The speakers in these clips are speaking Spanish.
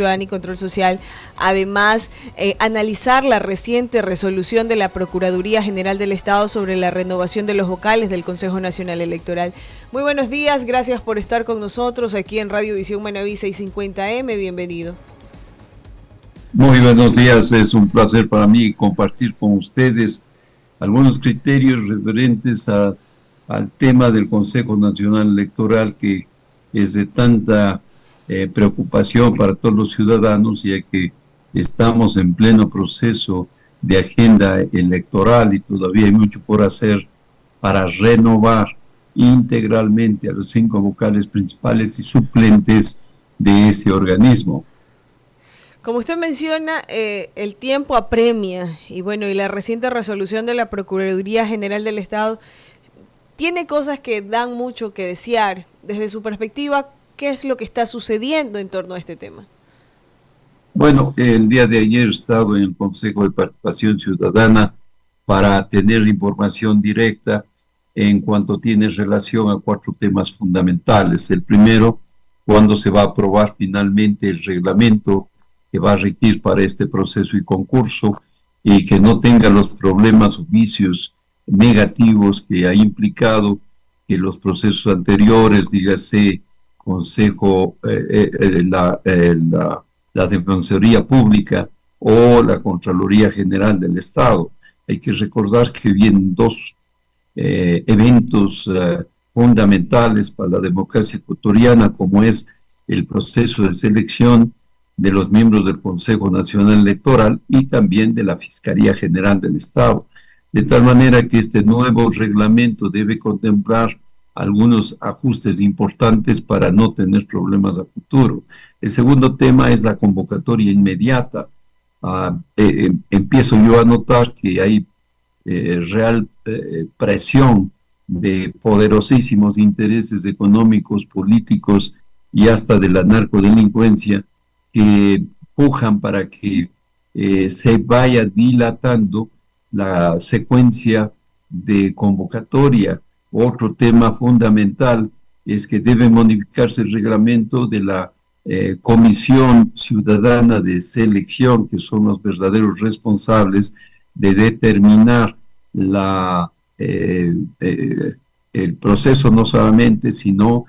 Ciudadana y Control Social. Además, analizar la reciente resolución de la Procuraduría General del Estado sobre la renovación de los vocales del Consejo Nacional Electoral. Muy buenos días, gracias por estar con nosotros aquí en Radio Visión Manaví 650M, bienvenido. Muy buenos días, es un placer para mí compartir con ustedes algunos criterios referentes al tema del Consejo Nacional Electoral, que es de tanta preocupación para todos los ciudadanos, ya que estamos en pleno proceso de agenda electoral y todavía hay mucho por hacer para renovar integralmente a los 5 vocales principales y suplentes de ese organismo. Como usted menciona, el tiempo apremia y bueno, y la reciente resolución de la Procuraduría General del Estado tiene cosas que dan mucho que desear. Desde su perspectiva, ¿qué es lo que está sucediendo en torno a este tema? Bueno, el día de ayer he estado en el Consejo de Participación Ciudadana para tener información directa en cuanto tiene relación a 4 temas fundamentales. El primero, cuándo se va a aprobar finalmente el reglamento que va a regir para este proceso y concurso y que no tenga los problemas o vicios negativos que ha implicado que los procesos anteriores, dígase Consejo, la Defensoría Pública o la Contraloría General del Estado. Hay que recordar que vienen 2 eventos fundamentales para la democracia ecuatoriana, como es el proceso de selección de los miembros del Consejo Nacional Electoral y también de la Fiscalía General del Estado. De tal manera que este nuevo reglamento debe contemplar algunos ajustes importantes para no tener problemas a futuro. El segundo tema es la convocatoria inmediata. Empiezo yo a notar que hay real presión de poderosísimos intereses económicos, políticos y hasta de la narcodelincuencia que pujan para que se vaya dilatando la secuencia de convocatoria. Otro tema fundamental es que debe modificarse el reglamento de la Comisión Ciudadana de Selección, que son los verdaderos responsables de determinar el proceso no solamente, sino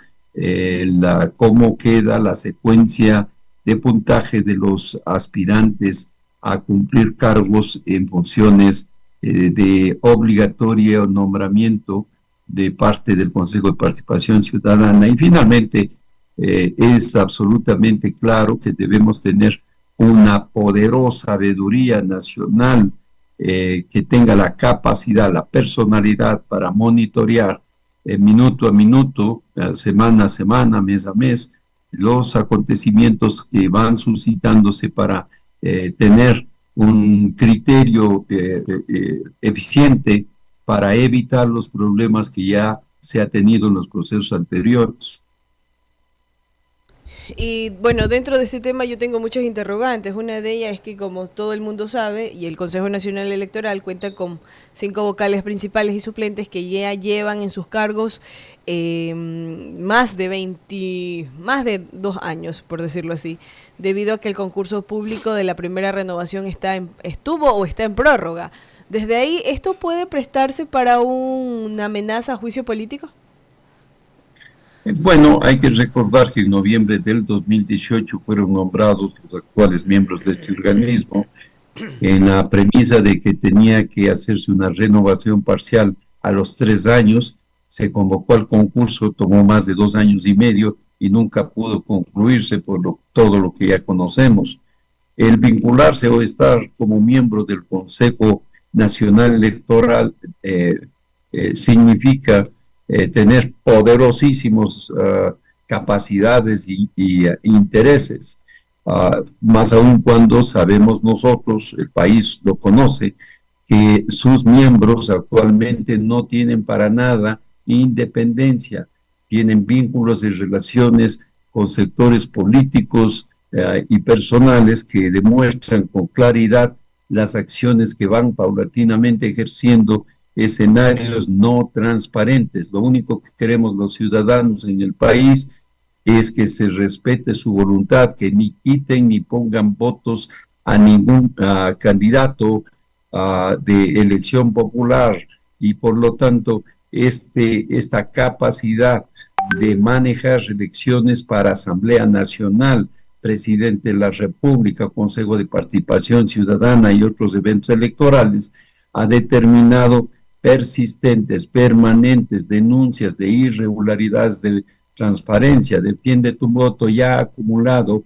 cómo queda la secuencia de puntaje de los aspirantes a cumplir cargos en funciones de obligatorio nombramiento de parte del Consejo de Participación Ciudadana. Y finalmente, es absolutamente claro que debemos tener una poderosa sabiduría nacional que tenga la capacidad, la personalidad para monitorear minuto a minuto, semana a semana, mes a mes, los acontecimientos que van suscitándose para tener un criterio eficiente para evitar los problemas que ya se ha tenido en los procesos anteriores. Y bueno, dentro de este tema yo tengo muchas interrogantes. Una de ellas es que, como todo el mundo sabe, y el Consejo Nacional Electoral cuenta con 5 vocales principales y suplentes que ya llevan en sus cargos más de 2 años, por decirlo así, debido a que el concurso público de la primera renovación estuvo o está en prórroga. Desde ahí, ¿esto puede prestarse para una amenaza a juicio político? Bueno, hay que recordar que en noviembre del 2018 fueron nombrados los actuales miembros de este organismo en la premisa de que tenía que hacerse una renovación parcial a los 3 años. Se convocó al concurso, tomó más de 2 años y medio y nunca pudo concluirse por todo lo que ya conocemos. El vincularse o estar como miembro del Consejo Nacional Electoral significa tener poderosísimos capacidades y intereses, más aún cuando sabemos nosotros, el país lo conoce, que sus miembros actualmente no tienen para nada independencia, tienen vínculos y relaciones con sectores políticos y personales que demuestran con claridad las acciones que van paulatinamente ejerciendo escenarios no transparentes. Lo único que queremos los ciudadanos en el país es que se respete su voluntad, que ni quiten ni pongan votos a ningún candidato de elección popular, y por lo tanto esta capacidad de manejar elecciones para Asamblea Nacional, Presidente de la República, Consejo de Participación Ciudadana y otros eventos electorales, ha determinado persistentes, permanentes denuncias de irregularidades de transparencia. Defiende tu voto ya ha acumulado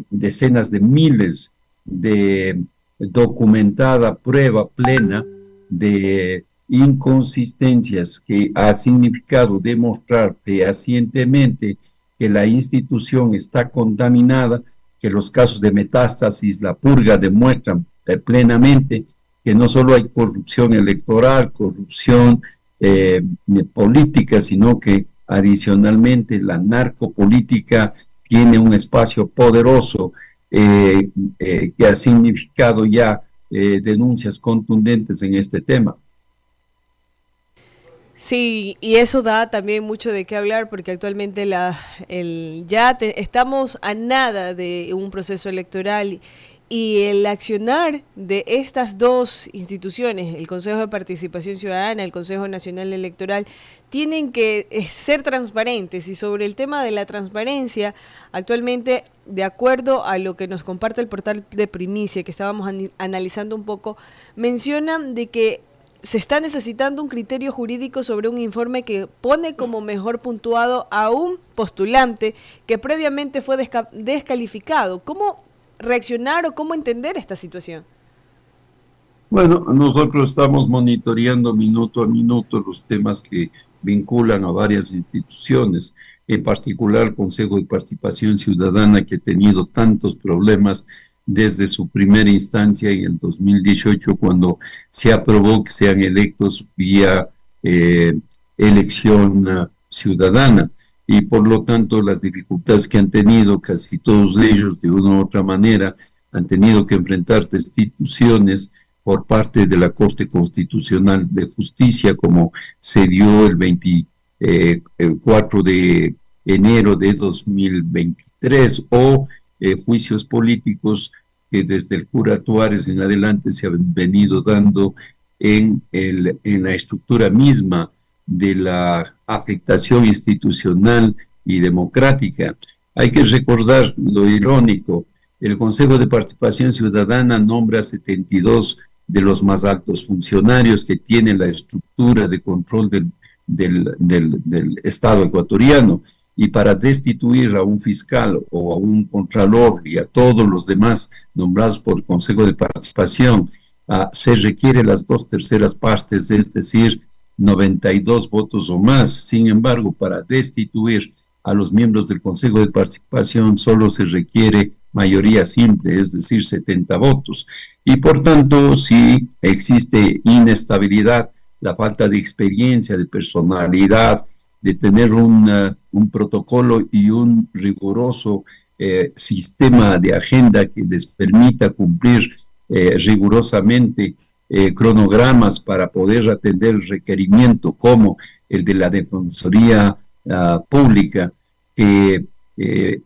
decenas de miles de documentada prueba plena de inconsistencias que ha significado demostrar fehacientemente que la institución está contaminada, que los casos de metástasis, la purga, demuestran plenamente que no solo hay corrupción electoral, corrupción política, sino que adicionalmente la narcopolítica tiene un espacio poderoso que ha significado ya denuncias contundentes en este tema. Sí, y eso da también mucho de qué hablar porque actualmente estamos a nada de un proceso electoral y el accionar de estas dos instituciones, el Consejo de Participación Ciudadana, el Consejo Nacional Electoral, tienen que ser transparentes. Y sobre el tema de la transparencia, actualmente, de acuerdo a lo que nos comparte el portal de Primicia, que estábamos analizando un poco, mencionan de que se está necesitando un criterio jurídico sobre un informe que pone como mejor puntuado a un postulante que previamente fue descalificado. ¿Cómo reaccionar o cómo entender esta situación? Bueno, nosotros estamos monitoreando minuto a minuto los temas que vinculan a varias instituciones, en particular el Consejo de Participación Ciudadana, que ha tenido tantos problemas desde su primera instancia en el 2018, cuando se aprobó que sean electos vía elección ciudadana. Y por lo tanto las dificultades que han tenido casi todos ellos de una u otra manera, han tenido que enfrentar destituciones por parte de la Corte Constitucional de Justicia, como se dio el 24 de enero de 2023, o juicios políticos que desde el cura Tuárez en adelante se han venido dando en la estructura misma de la afectación institucional y democrática. Hay que recordar lo irónico: el Consejo de Participación Ciudadana nombra 72 de los más altos funcionarios que tienen la estructura de control del Estado ecuatoriano, y para destituir a un fiscal o a un contralor y a todos los demás nombrados por el Consejo de Participación, se requiere las 2/3 partes, es decir, 92 votos o más. Sin embargo, para destituir a los miembros del Consejo de Participación solo se requiere mayoría simple, es decir, 70 votos. Y por tanto, si existe inestabilidad, la falta de experiencia, de personalidad, de tener un protocolo y un riguroso sistema de agenda que les permita cumplir rigurosamente cronogramas para poder atender el requerimiento, como el de la Defensoría Pública, que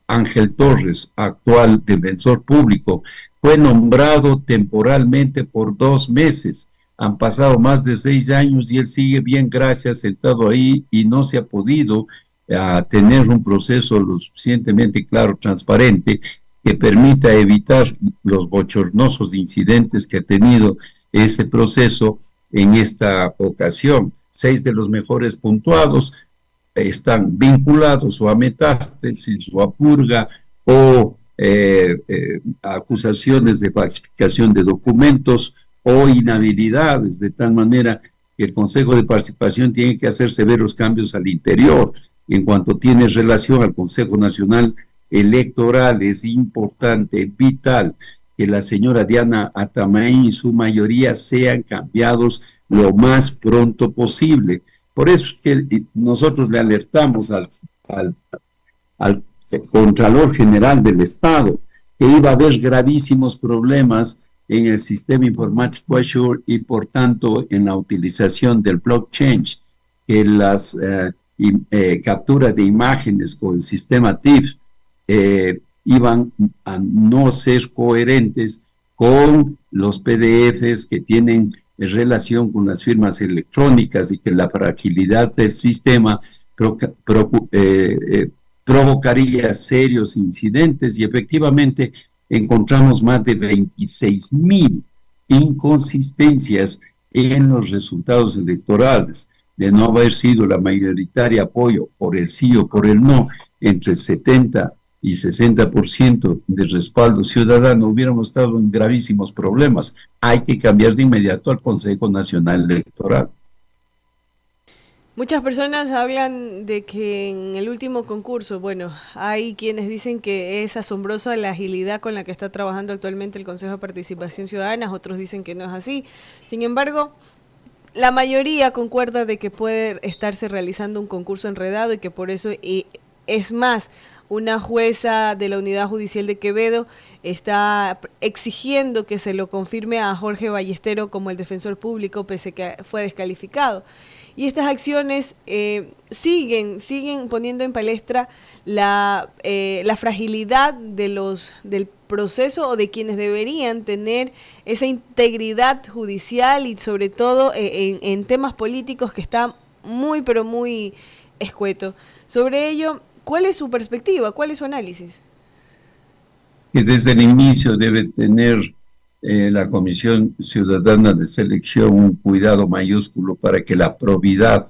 Ángel Torres, actual defensor público, fue nombrado temporalmente por 2 meses. Han pasado más de 6 años y él sigue bien, gracias, sentado ahí, y no se ha podido tener un proceso lo suficientemente claro, transparente, que permita evitar los bochornosos incidentes que ha tenido ese proceso en esta ocasión. 6 de los mejores puntuados están vinculados o a metástasis o a purga o acusaciones de falsificación de documentos o inhabilidades, de tal manera que el Consejo de Participación tiene que hacer severos cambios al interior. En cuanto tiene relación al Consejo Nacional Electoral, es importante, vital, que la señora Diana Atamaí y su mayoría sean cambiados lo más pronto posible. Por eso es que nosotros le alertamos al Contralor General del Estado que iba a haber gravísimos problemas en el sistema informático Azure y por tanto en la utilización del blockchain, que las captura de imágenes con el sistema TIF, iban a no ser coherentes con los PDFs que tienen relación con las firmas electrónicas y que la fragilidad del sistema provocaría serios incidentes, y efectivamente encontramos más de 26,000 inconsistencias en los resultados electorales, de no haber sido la mayoritaria apoyo por el sí o por el no, entre 70 y 60% de respaldo ciudadano, hubiéramos estado en gravísimos problemas. Hay que cambiar de inmediato al Consejo Nacional Electoral. Muchas personas hablan de que en el último concurso, bueno, hay quienes dicen que es asombrosa la agilidad con la que está trabajando actualmente el Consejo de Participación Ciudadana, otros dicen que no es así. Sin embargo, la mayoría concuerda de que puede estarse realizando un concurso enredado y que por eso, es más, una jueza de la Unidad Judicial de Quevedo está exigiendo que se lo confirme a Jorge Ballestero como el defensor público, pese a que fue descalificado. Y estas acciones siguen poniendo en palestra la fragilidad del proceso, o de quienes deberían tener esa integridad judicial, y sobre todo en temas políticos que está muy, pero muy escueto. Sobre ello, ¿cuál es su perspectiva? ¿Cuál es su análisis? Que desde el inicio debe tener la Comisión Ciudadana de Selección un cuidado mayúsculo para que la probidad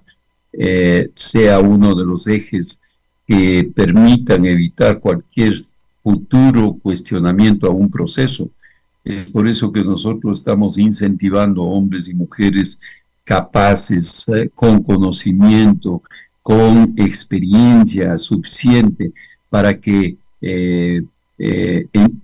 sea uno de los ejes que permitan evitar cualquier futuro cuestionamiento a un proceso. Por eso que nosotros estamos incentivando a hombres y mujeres capaces, con conocimiento, con experiencia suficiente, para que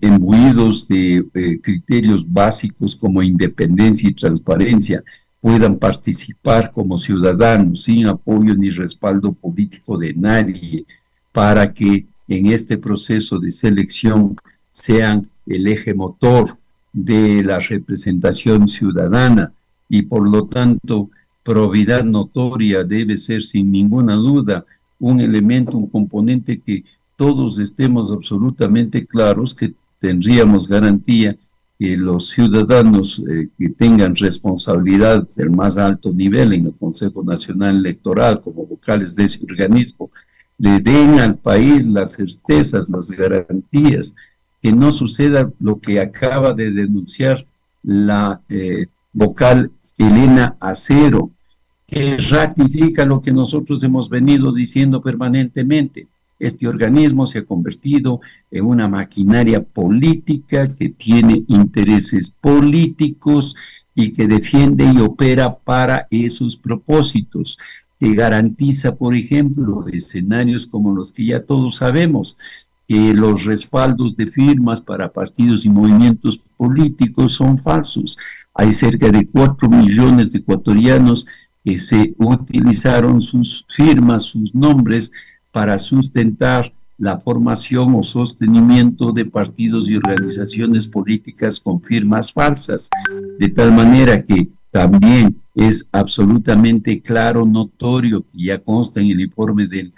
imbuidos de criterios básicos como independencia y transparencia, puedan participar como ciudadanos sin apoyo ni respaldo político de nadie, para que en este proceso de selección sean el eje motor de la representación ciudadana, y por lo tanto probidad notoria debe ser sin ninguna duda un elemento, un componente que todos estemos absolutamente claros que tendríamos garantía que los ciudadanos que tengan responsabilidad del más alto nivel en el Consejo Nacional Electoral como vocales de ese organismo, le den al país las certezas, las garantías, que no suceda lo que acaba de denunciar la vocal Elena Acero, que ratifica lo que nosotros hemos venido diciendo permanentemente. Este organismo se ha convertido en una maquinaria política que tiene intereses políticos y que defiende y opera para esos propósitos, que garantiza, por ejemplo, escenarios como los que ya todos sabemos, que los respaldos de firmas para partidos y movimientos políticos son falsos. Hay cerca de 4 millones de ecuatorianos que se utilizaron sus firmas, sus nombres, para sustentar la formación o sostenimiento de partidos y organizaciones políticas con firmas falsas, de tal manera que también es absolutamente claro, notorio, que ya consta en el informe del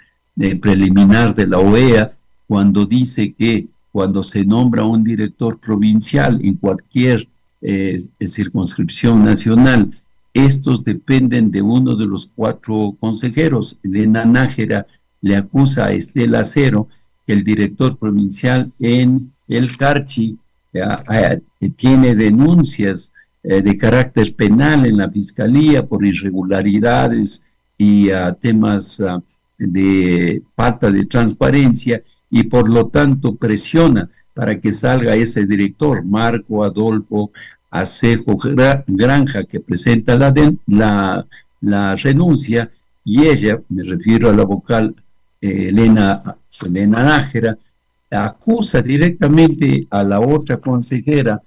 preliminar de la OEA, cuando dice que cuando se nombra un director provincial en cualquier circunscripción nacional, estos dependen de uno de los 4 consejeros. Elena Nájera le acusa a Estela Acero que el director provincial en el Carchi tiene denuncias de carácter penal en la fiscalía por irregularidades y temas de falta de transparencia, y por lo tanto presiona para que salga ese director, Marco Adolfo Acejo Granja, que presenta la renuncia, y ella, me refiero a la vocal Elena Nájera, acusa directamente a la otra consejera,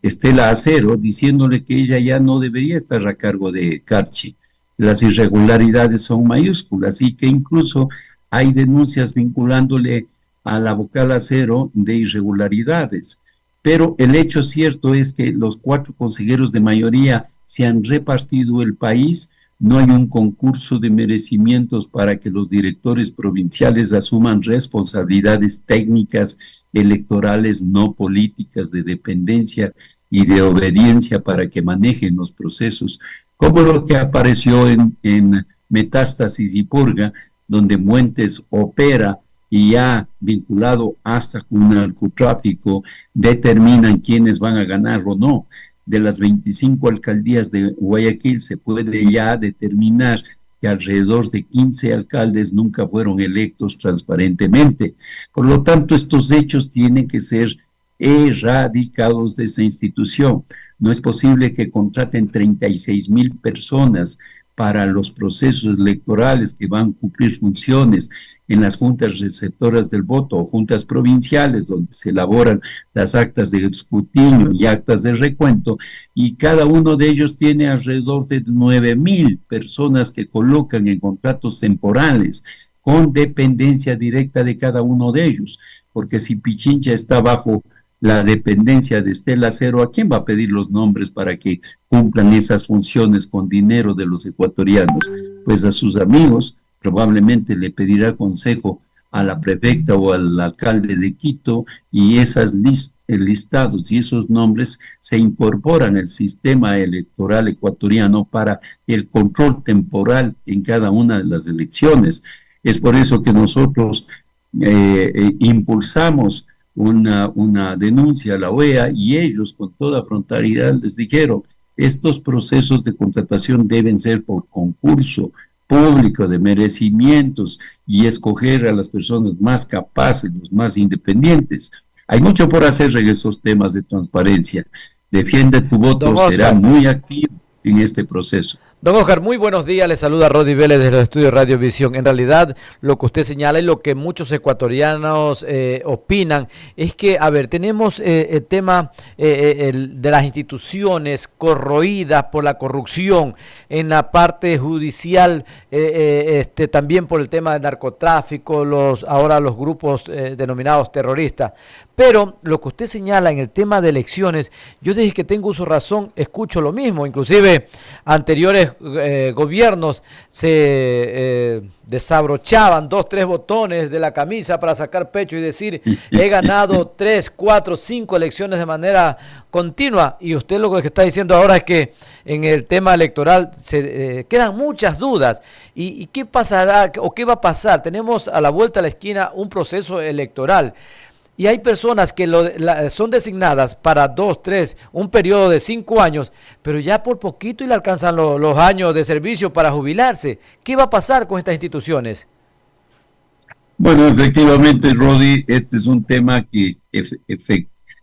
Estela Acero, diciéndole que ella ya no debería estar a cargo de Carchi. Las irregularidades son mayúsculas, y que incluso hay denuncias vinculándole a la vocal Acero de irregularidades. Pero el hecho cierto es que los 4 consejeros de mayoría se han repartido el país no hay un concurso de merecimientos para que los directores provinciales asuman responsabilidades técnicas, electorales, no políticas, de dependencia y de obediencia para que manejen los procesos, como lo que apareció en Metástasis y Purga, donde Muentes opera y ha vinculado hasta con el narcotráfico, determinan quiénes van a ganar o no. De las 25 alcaldías de Guayaquil se puede ya determinar que alrededor de 15 alcaldes nunca fueron electos transparentemente. Por lo tanto, estos hechos tienen que ser erradicados de esa institución. No es posible que contraten 36,000 personas para los procesos electorales que van a cumplir funciones en las juntas receptoras del voto o juntas provinciales donde se elaboran las actas de escrutinio y actas de recuento, y cada uno de ellos tiene alrededor de 9,000 personas que colocan en contratos temporales con dependencia directa de cada uno de ellos, porque si Pichincha está bajo la dependencia de Estela Cero, ¿a quién va a pedir los nombres para que cumplan esas funciones con dinero de los ecuatorianos? Pues a sus amigos. Probablemente le pedirá consejo a la prefecta o al alcalde de Quito, y esos listados y esos nombres se incorporan al sistema electoral ecuatoriano para el control temporal en cada una de las elecciones. Es por eso que nosotros impulsamos una denuncia a la OEA, y ellos con toda frontalidad les dijeron: estos procesos de contratación deben ser por concurso público de merecimientos y escoger a las personas más capaces, los más independientes. Hay mucho por hacer en estos temas de transparencia. Defiende tu voto, será muy activo en este proceso. Don Oscar, muy buenos días, le saluda Rodi Vélez desde los estudios Radio Visión. En realidad, lo que usted señala y lo que muchos ecuatorianos opinan es que, a ver, tenemos el tema de las instituciones corroídas por la corrupción en la parte judicial, también por el tema del narcotráfico, ahora los grupos denominados terroristas. Pero lo que usted señala en el tema de elecciones, yo dije que tengo uso razón, escucho lo mismo, inclusive anteriores gobiernos se desabrochaban 2, 3 botones de la camisa para sacar pecho y decir: he ganado 3, 4, 5 elecciones de manera continua. Y usted lo que está diciendo ahora es que en el tema electoral se quedan muchas dudas. ¿Y qué pasará o qué va a pasar? Tenemos a la vuelta de la esquina un proceso electoral. Y hay personas que son designadas para 2, 3, un periodo de 5 años, pero ya por poquito y le alcanzan los años de servicio para jubilarse. ¿Qué va a pasar con estas instituciones? Bueno, efectivamente, Rodi, este es un tema que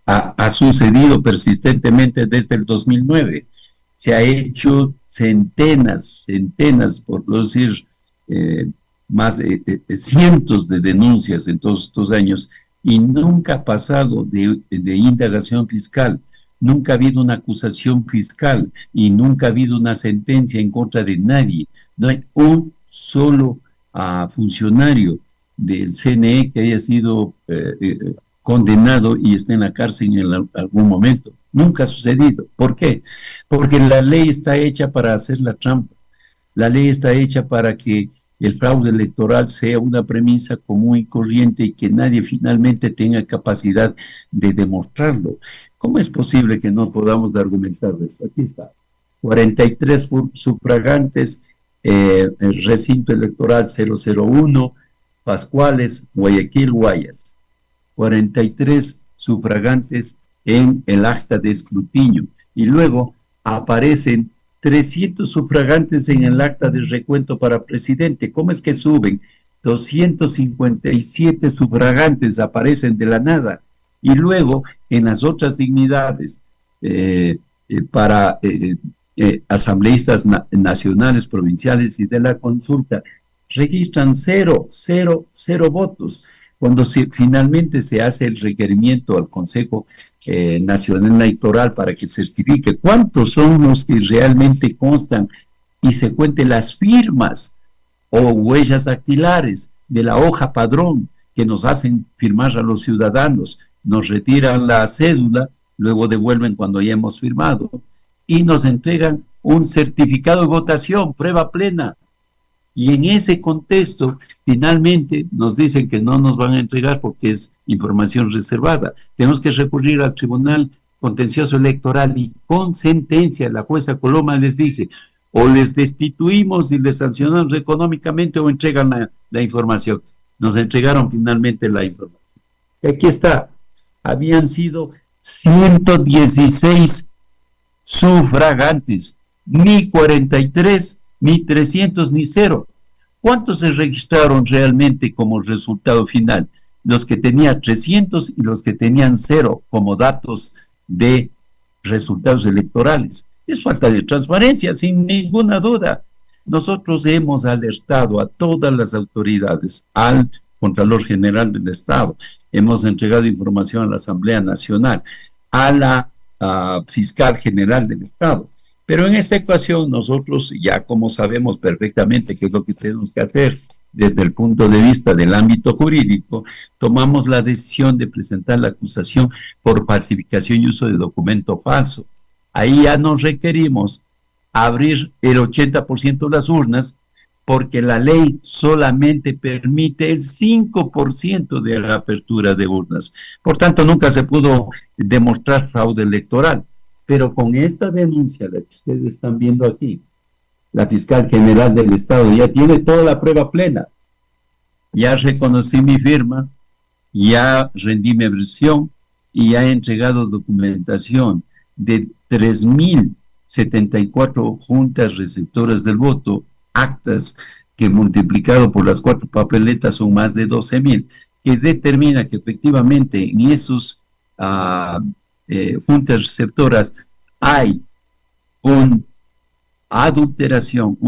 ha sucedido persistentemente desde el 2009. Se ha hecho centenas, por no decir más de cientos de denuncias en todos estos años, y nunca ha pasado de indagación fiscal, nunca ha habido una acusación fiscal y nunca ha habido una sentencia en contra de nadie. No hay un solo funcionario del CNE que haya sido condenado y esté en la cárcel en algún momento. Nunca ha sucedido. ¿Por qué? Porque la ley está hecha para hacer la trampa. La ley está hecha para que el fraude electoral sea una premisa común y corriente y que nadie finalmente tenga capacidad de demostrarlo. ¿Cómo es posible que no podamos argumentar esto? Aquí está. 43 sufragantes, el recinto electoral 001, Pascuales, Guayaquil, Guayas. 43 sufragantes en el acta de escrutinio. Y luego aparecen 300 sufragantes en el acta de recuento para presidente. ¿Cómo es que suben? 257 sufragantes aparecen de la nada. Y luego, en las otras dignidades, para asambleístas nacionales, provinciales y de la consulta, registran cero votos. Cuando finalmente se hace el requerimiento al Consejo Nacional Electoral para que certifique cuántos son los que realmente constan y se cuenten las firmas o huellas dactilares de la hoja padrón que nos hacen firmar a los ciudadanos, nos retiran la cédula, luego devuelven cuando ya hemos firmado y nos entregan un certificado de votación, prueba plena. Y en ese contexto, finalmente nos dicen que no nos van a entregar porque es información reservada. Tenemos que recurrir al Tribunal Contencioso Electoral y con sentencia la jueza Coloma les dice, o les destituimos y les sancionamos económicamente o entregan la información. Nos entregaron finalmente la información. Y aquí está, habían sido 116 sufragantes, ni 43, ni 300, ni 0. ¿Cuántos se registraron realmente como resultado final? Los que tenían 300 y los que tenían 0 como datos de resultados electorales. Es falta de transparencia, sin ninguna duda. Nosotros hemos alertado a todas las autoridades, al Contralor General del Estado, hemos entregado información a la Asamblea Nacional, a la Fiscal General del Estado. Pero en esta ecuación nosotros ya como sabemos perfectamente qué es lo que tenemos que hacer desde el punto de vista del ámbito jurídico, tomamos la decisión de presentar la acusación por falsificación y uso de documento falso. Ahí ya nos requerimos abrir el 80% de las urnas porque la ley solamente permite el 5% de la apertura de urnas. Por tanto, nunca se pudo demostrar fraude electoral. Pero con esta denuncia, la que ustedes están viendo aquí, la Fiscal General del Estado ya tiene toda la prueba plena. Ya reconocí mi firma, ya rendí mi versión y ya he entregado documentación de 3.074 juntas receptoras del voto, actas que multiplicado por las 4 papeletas son más de 12.000, que determina que efectivamente en esos juntas receptoras hay una adulteración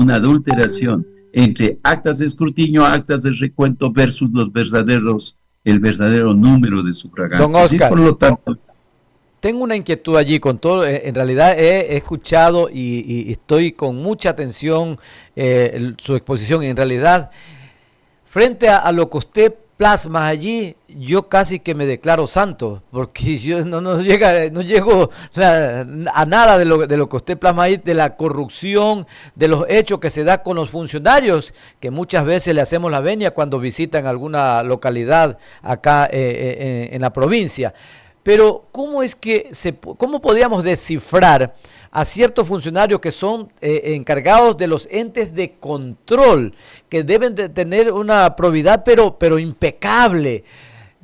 entre actas de escrutinio, actas de recuento versus el verdadero número de sufragantes. Don Oscar, y por lo tanto, tengo una inquietud allí con todo. En realidad he escuchado y estoy con mucha atención su exposición. En realidad, frente a lo que usted plasma allí, yo casi que me declaro santo, porque yo no llego o sea, a nada de lo que usted plasma ahí, de la corrupción, de los hechos que se da con los funcionarios, que muchas veces le hacemos la venia cuando visitan alguna localidad acá en la provincia. Pero ¿cómo podríamos descifrar a ciertos funcionarios que son encargados de los entes de control, que deben de tener una probidad pero impecable?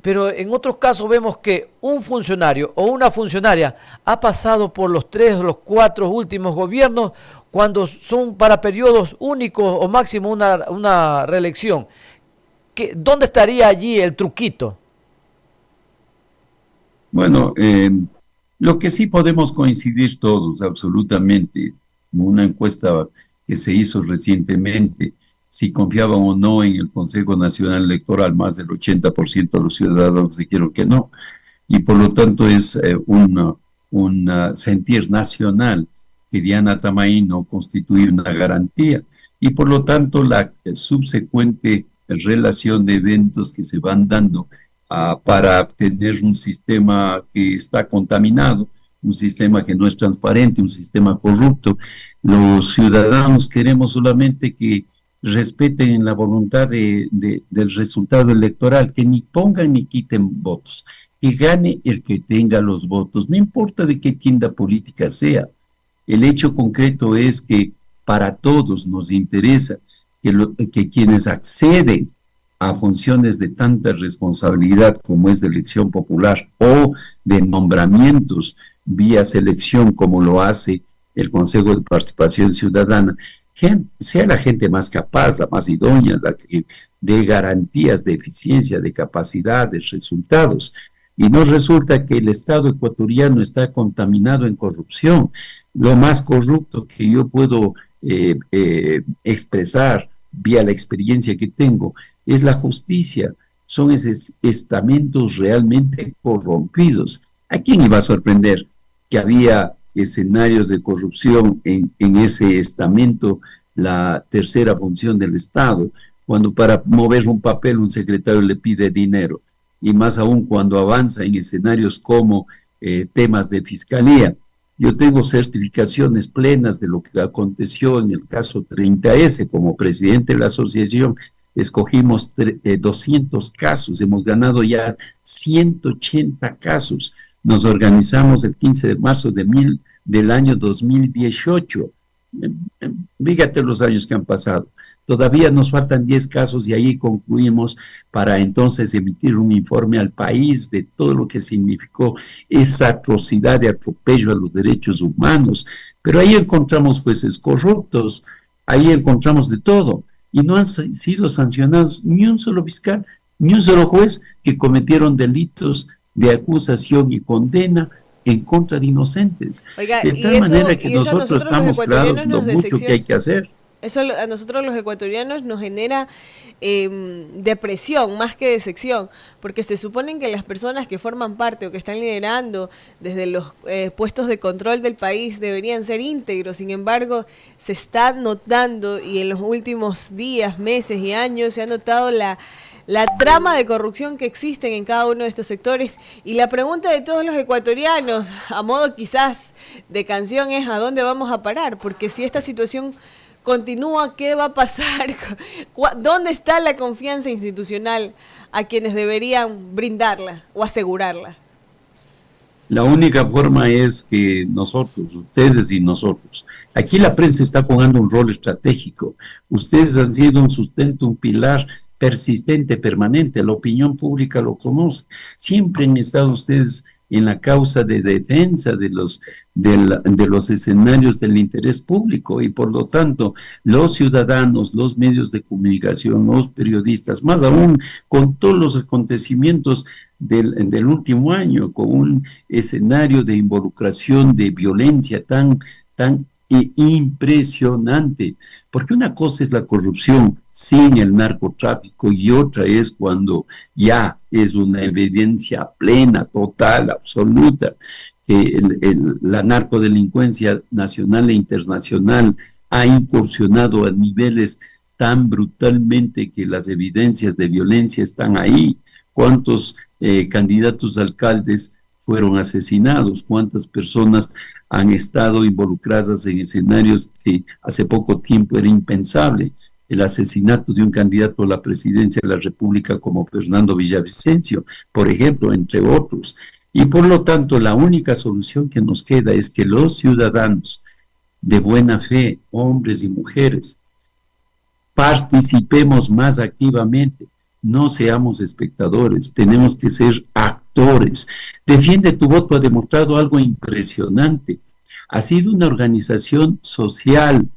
Pero en otros casos vemos que un funcionario o una funcionaria ha pasado por los 3 o los 4 últimos gobiernos cuando son para periodos únicos o máximo una reelección. ¿Dónde estaría allí el truquito? Bueno, lo que sí podemos coincidir todos absolutamente, una encuesta que se hizo recientemente, si confiaban o no en el Consejo Nacional Electoral, más del 80% de los ciudadanos dijeron que no, y por lo tanto es un sentir nacional que Diana Tamay no constituye una garantía, y por lo tanto la subsecuente relación de eventos que se van dando para tener un sistema que está contaminado, un sistema que no es transparente, un sistema corrupto. Los ciudadanos queremos solamente que respeten la voluntad del resultado electoral, que ni pongan ni quiten votos, que gane el que tenga los votos, no importa de qué tienda política sea. El hecho concreto es que para todos nos interesa que quienes acceden a funciones de tanta responsabilidad como es de elección popular o de nombramientos vía selección como lo hace el Consejo de Participación Ciudadana, que sea la gente más capaz, la más idónea, la que dé garantías de eficiencia, de capacidad, de resultados. Y no resulta que el Estado ecuatoriano está contaminado en corrupción. Lo más corrupto que yo puedo expresar vía la experiencia que tengo es la justicia, son esos estamentos realmente corrompidos. ¿A quién iba a sorprender que había escenarios de corrupción en ese estamento, la tercera función del Estado, cuando para mover un papel un secretario le pide dinero, y más aún cuando avanza en escenarios como temas de fiscalía? Yo tengo certificaciones plenas de lo que aconteció en el caso 30S. Como presidente de la asociación, escogimos 200 casos, hemos ganado ya 180 casos. Nos organizamos el 15 de marzo del año 2018. Fíjate los años que han pasado. Todavía nos faltan 10 casos y ahí concluimos para entonces emitir un informe al país de todo lo que significó esa atrocidad de atropello a los derechos humanos. Pero ahí encontramos jueces corruptos, ahí encontramos de todo. Y no han sido sancionados ni un solo fiscal, ni un solo juez que cometieron delitos de acusación y condena en contra de inocentes. Oiga, de tal manera que nosotros estamos claros lo mucho que hay que hacer. Eso a nosotros los ecuatorianos nos genera depresión más que decepción, porque se supone que las personas que forman parte o que están liderando desde los puestos de control del país deberían ser íntegros. Sin embargo, se está notando, y en los últimos días, meses y años se ha notado la trama de corrupción que existen en cada uno de estos sectores. Y la pregunta de todos los ecuatorianos, a modo quizás de canción, es ¿a dónde vamos a parar? Porque si esta situación continúa, ¿qué va a pasar? ¿Dónde está la confianza institucional a quienes deberían brindarla o asegurarla? La única forma es que nosotros, ustedes y nosotros, aquí la prensa está jugando un rol estratégico. Ustedes han sido un sustento, un pilar persistente, permanente. La opinión pública lo conoce. Siempre han estado ustedes en la causa de defensa de los escenarios del interés público, y por lo tanto los ciudadanos, los medios de comunicación, los periodistas, más aún con todos los acontecimientos del último año, con un escenario de involucración, de violencia tan impresionante, porque una cosa es la corrupción sin el narcotráfico y otra es cuando ya es una evidencia plena, total, absoluta, que la narcodelincuencia nacional e internacional ha incursionado a niveles tan brutalmente que las evidencias de violencia están ahí. ¿Cuántos candidatos a alcaldes fueron asesinados? ¿Cuántas personas han estado involucradas en escenarios que hace poco tiempo era impensable? El asesinato de un candidato a la presidencia de la República como Fernando Villavicencio, por ejemplo, entre otros. Y por lo tanto, la única solución que nos queda es que los ciudadanos de buena fe, hombres y mujeres, participemos más activamente. No seamos espectadores, tenemos que ser actores. Defiende tu voto ha demostrado algo impresionante. Ha sido una organización social,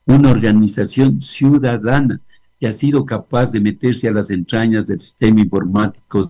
una organización ciudadana que ha sido capaz de meterse a las entrañas del sistema informático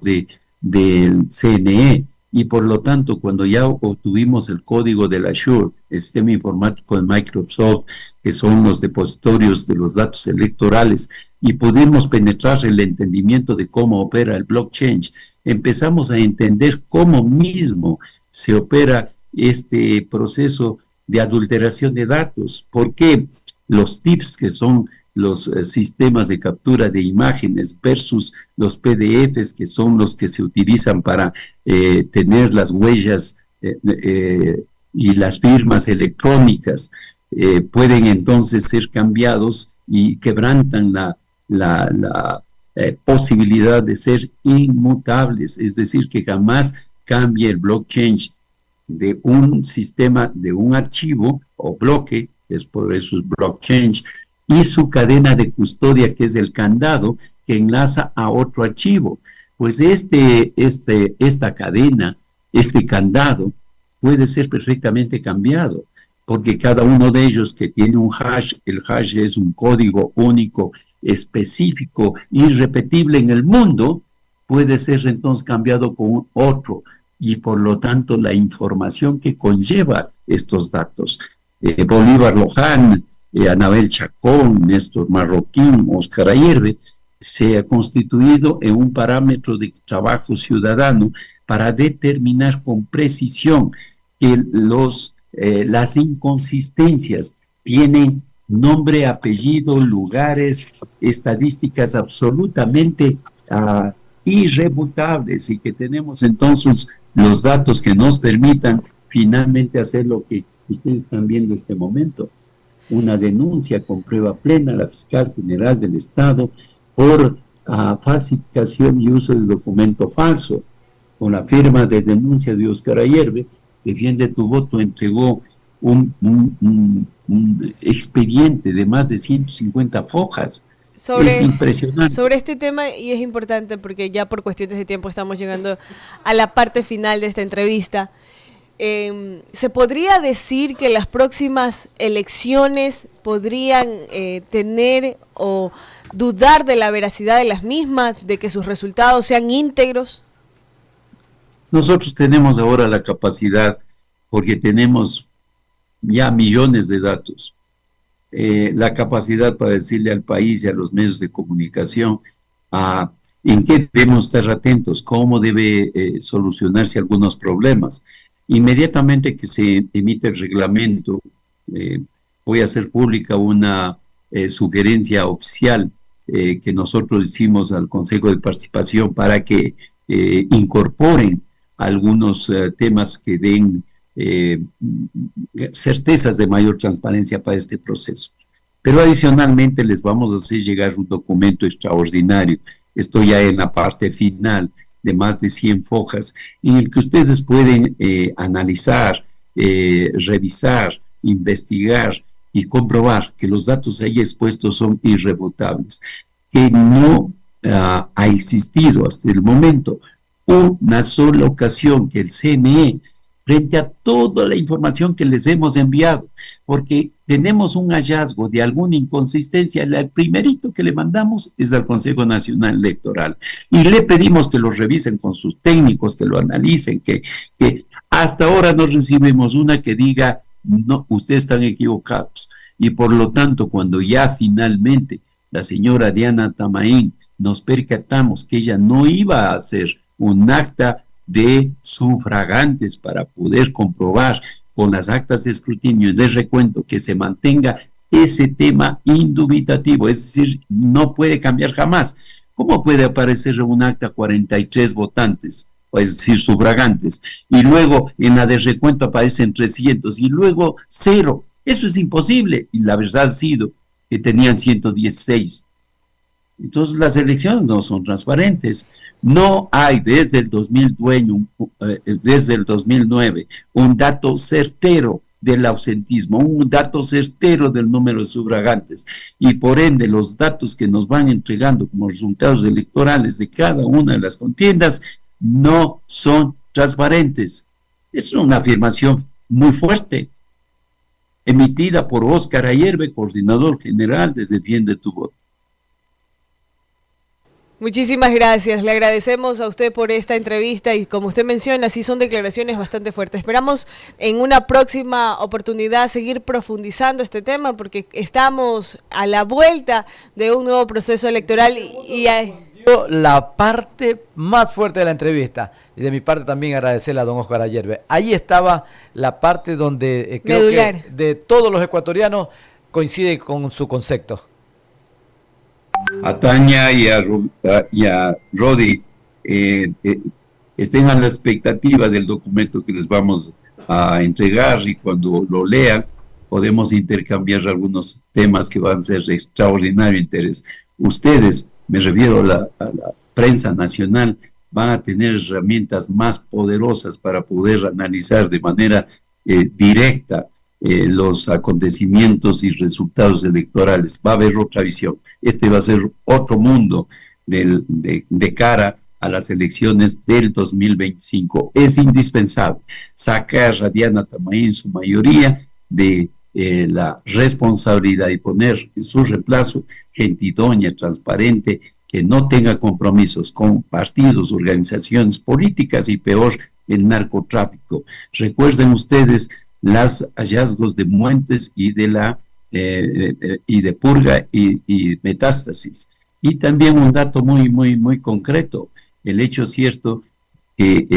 del CNE, y por lo tanto cuando ya obtuvimos el código del Azure, el sistema informático de Microsoft, que son los depositorios de los datos electorales, y pudimos penetrar el entendimiento de cómo opera el blockchain, empezamos a entender cómo mismo se opera este proceso de adulteración de datos. ¿Por qué? Los TIPS, que son los sistemas de captura de imágenes, versus los PDFs, que son los que se utilizan para tener las huellas y las firmas electrónicas, pueden entonces ser cambiados y quebrantan la posibilidad de ser inmutables, es decir, que jamás cambie el blockchain de un sistema, de un archivo o bloque, es por eso es blockchain, y su cadena de custodia, que es el candado que enlaza a otro archivo. Pues esta cadena, este candado, puede ser perfectamente cambiado, porque cada uno de ellos que tiene un hash, el hash es un código único, específico, irrepetible en el mundo, puede ser entonces cambiado con otro, y por lo tanto la información que conlleva estos datos. Bolívar Loján, Anabel Chacón, Néstor Marroquín, Óscar Ayerbe, se ha constituido en un parámetro de trabajo ciudadano para determinar con precisión que las inconsistencias tienen nombre, apellido, lugares, estadísticas absolutamente irrefutables, y que tenemos entonces los datos que nos permitan finalmente hacer lo que ustedes están viendo en este momento, una denuncia con prueba plena a la fiscal general del Estado por falsificación y uso de documento falso. Con la firma de denuncia de Óscar Ayerbe, Defiende tu Voto entregó un expediente de más de 150 fojas. Es impresionante. Sobre este tema, y es importante porque ya por cuestiones de tiempo estamos llegando a la parte final de esta entrevista, ¿se podría decir que las próximas elecciones podrían tener o dudar de la veracidad de las mismas, de que sus resultados sean íntegros? Nosotros tenemos ahora la capacidad, porque tenemos ya millones de datos, la capacidad para decirle al país y a los medios de comunicación en qué debemos estar atentos, cómo debe solucionarse algunos problemas. Inmediatamente que se emite el reglamento, voy a hacer pública una sugerencia oficial que nosotros hicimos al Consejo de Participación para que incorporen algunos temas que den certezas de mayor transparencia para este proceso. Pero adicionalmente les vamos a hacer llegar un documento extraordinario, esto ya en la parte final, de más de 100 fojas, en el que ustedes pueden analizar, revisar, investigar y comprobar que los datos ahí expuestos son irrefutables, que no ha existido hasta el momento una sola ocasión que el CNE, frente a toda la información que les hemos enviado, porque tenemos un hallazgo de alguna inconsistencia, el primerito que le mandamos es al Consejo Nacional Electoral, y le pedimos que lo revisen con sus técnicos, que lo analicen, que hasta ahora no recibimos una que diga, no, ustedes están equivocados, y por lo tanto, cuando ya finalmente la señora Diana Tamaín nos percatamos que ella no iba a hacer un acta de sufragantes para poder comprobar con las actas de escrutinio y de recuento que se mantenga ese tema indubitativo, es decir, no puede cambiar jamás. ¿Cómo puede aparecer en un acta 43 votantes, es decir, sufragantes, y luego en la de recuento aparecen 300 y luego 0? Eso es imposible, y la verdad ha sido que tenían 116. Entonces las elecciones no son transparentes. No hay desde el 2009 un dato certero del ausentismo, un dato certero del número de sufragantes, y por ende los datos que nos van entregando como resultados electorales de cada una de las contiendas no son transparentes. Es una afirmación muy fuerte, emitida por Óscar Ayerbe, coordinador general de Defiende tu Voto. Muchísimas gracias, le agradecemos a usted por esta entrevista y como usted menciona, sí son declaraciones bastante fuertes. Esperamos en una próxima oportunidad seguir profundizando este tema porque estamos a la vuelta de un nuevo proceso electoral y la parte más fuerte de la entrevista y de mi parte también agradecerle a don Óscar Ayerbe. Ahí estaba la parte donde creo medular, que de todos los ecuatorianos coincide con su concepto. A Tania y a Rodi, estén a la expectativa del documento que les vamos a entregar y cuando lo lean podemos intercambiar algunos temas que van a ser de extraordinario interés. Ustedes, me refiero a la prensa nacional, van a tener herramientas más poderosas para poder analizar de manera directa los acontecimientos y resultados electorales. Va a haber otra visión. Este va a ser otro mundo de cara a las elecciones del 2025. Es indispensable sacar a Diana Tamaín en su mayoría de la responsabilidad y poner en su reemplazo gente idónea, transparente, que no tenga compromisos con partidos, organizaciones políticas y peor, el narcotráfico. Recuerden ustedes los hallazgos de Muentes y de Purga y Metástasis. Y también un dato muy concreto, el hecho cierto que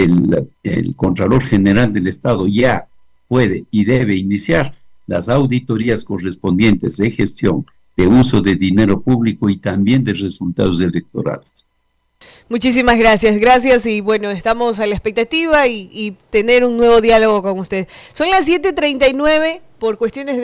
el Contralor General del Estado ya puede y debe iniciar las auditorías correspondientes de gestión, de uso de dinero público y también de resultados electorales. Muchísimas gracias y bueno, estamos a la expectativa y tener un nuevo diálogo con usted. Son las 7:39 por cuestiones de